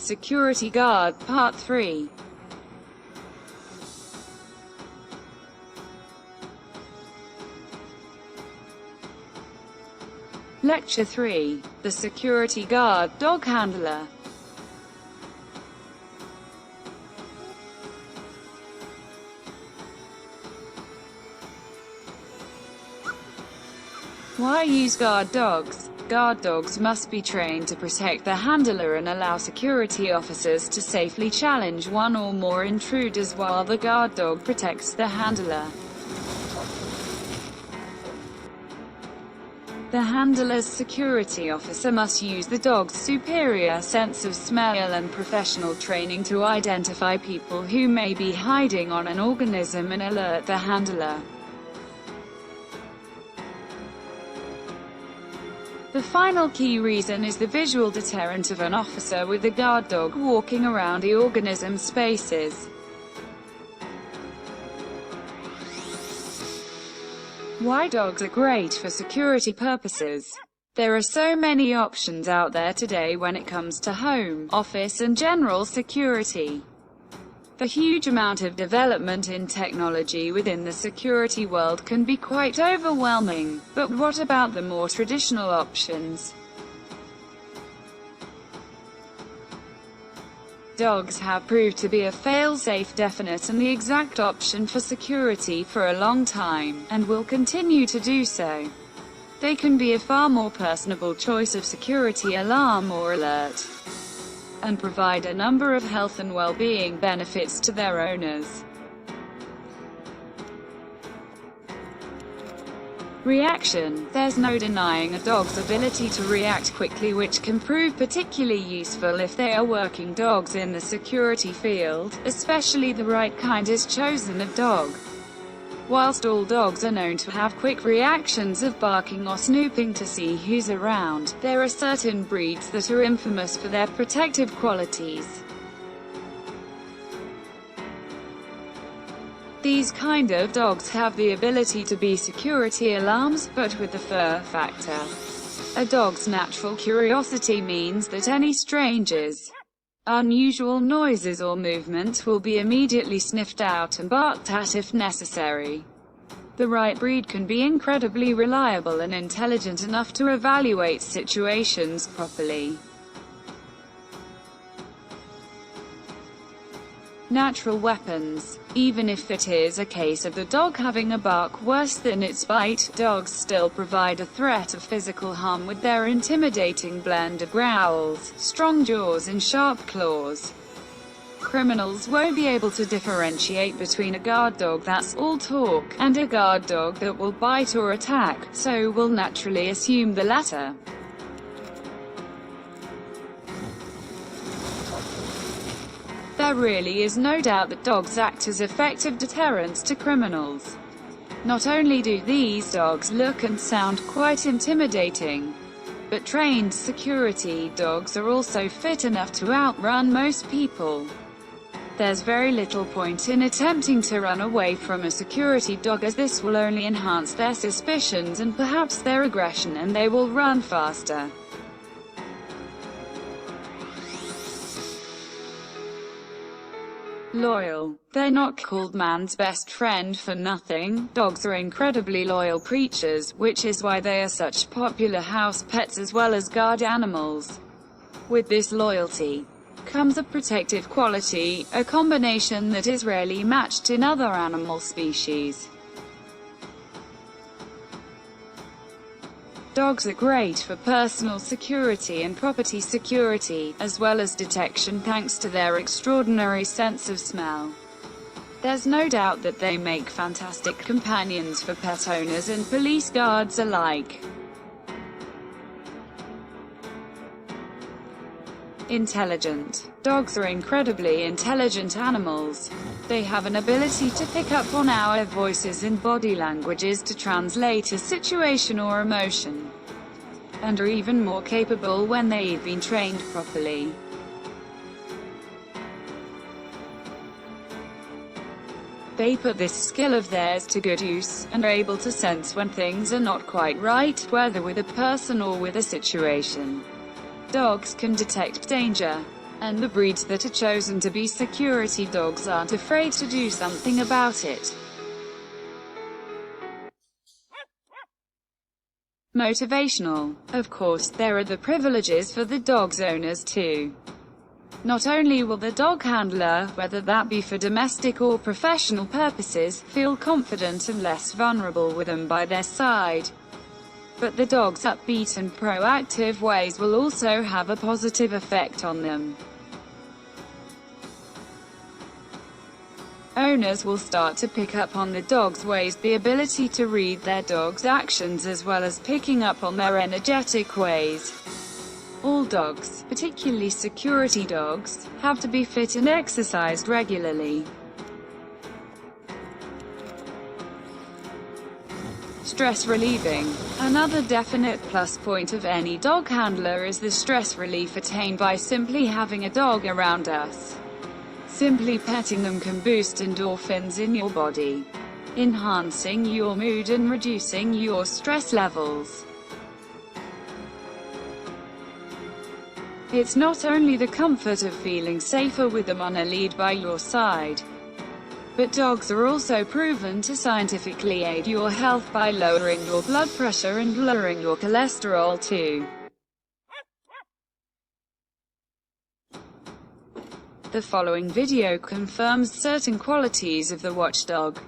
Security Guard, Part 3. Lecture 3. The Security Guard, Dog Handler. Why use guard dogs? Guard dogs must be trained to protect the handler and allow security officers to safely challenge one or more intruders while the guard dog protects the handler. The handler's security officer must use the dog's superior sense of smell and professional training to identify people who may be hiding on an organism and alert the handler. The final key reason is the visual deterrent of an officer with a guard dog walking around the organism spaces. Why dogs are great for security purposes. There are so many options out there today when it comes to home, office and general security. The huge amount of development in technology within the security world can be quite overwhelming, but what about the more traditional options? Dogs have proved to be a fail-safe, definite and the exact option for security for a long time, and will continue to do so. They can be a far more personable choice of security alarm or alert, and provide a number of health and well-being benefits to their owners. Reaction. There's no denying a dog's ability to react quickly, which can prove particularly useful if they are working dogs in the security field, especially the right kind is chosen of dog. Whilst all dogs are known to have quick reactions of barking or snooping to see who's around, there are certain breeds that are infamous for their protective qualities. These kind of dogs have the ability to be security alarms, but with the fur factor. A dog's natural curiosity means that any strangers' unusual noises or movements will be immediately sniffed out and barked at if necessary. The right breed can be incredibly reliable and intelligent enough to evaluate situations properly. Natural weapons. Even if it is a case of the dog having a bark worse than its bite, dogs still provide a threat of physical harm with their intimidating blend of growls, strong jaws and sharp claws. Criminals won't be able to differentiate between a guard dog that's all talk, and a guard dog that will bite or attack, so will naturally assume the latter. There really is no doubt that dogs act as effective deterrents to criminals. Not only do these dogs look and sound quite intimidating, but trained security dogs are also fit enough to outrun most people. There's very little point in attempting to run away from a security dog, as this will only enhance their suspicions and perhaps their aggression, and they will run faster. Loyal. They're not called man's best friend for nothing. Dogs are incredibly loyal creatures, which is why they are such popular house pets as well as guard animals. With this loyalty comes a protective quality, a combination that is rarely matched in other animal species. Dogs are great for personal security and property security, as well as detection thanks to their extraordinary sense of smell. There's no doubt that they make fantastic companions for pet owners and police guards alike. Intelligent. Dogs are incredibly intelligent animals. They have an ability to pick up on our voices and body languages to translate a situation or emotion, and are even more capable when they've been trained properly. They put this skill of theirs to good use, and are able to sense when things are not quite right, whether with a person or with a situation. Dogs can detect danger And the breeds that are chosen to be security dogs aren't afraid to do something about it. Motivational. Of course, there are the privileges for the dog's owners too. Not only will the dog handler, whether that be for domestic or professional purposes, feel confident and less vulnerable with them by their side, but the dog's upbeat and proactive ways will also have a positive effect on them. Owners will start to pick up on the dog's ways, the ability to read their dog's actions as well as picking up on their energetic ways. All dogs, particularly security dogs, have to be fit and exercised regularly. Stress relieving. Another definite plus point of any dog handler is the stress relief attained by simply having a dog around us. Simply petting them can boost endorphins in your body, enhancing your mood and reducing your stress levels. It's not only the comfort of feeling safer with them on a lead by your side, but dogs are also proven to scientifically aid your health by lowering your blood pressure and lowering your cholesterol too. The following video confirms certain qualities of the watchdog.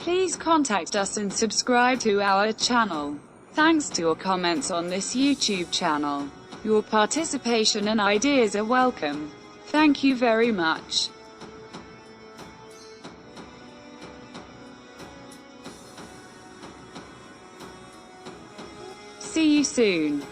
Please contact us and subscribe to our channel. Thanks to your comments on this YouTube channel. Your participation and ideas are welcome. Thank you very much. See you soon.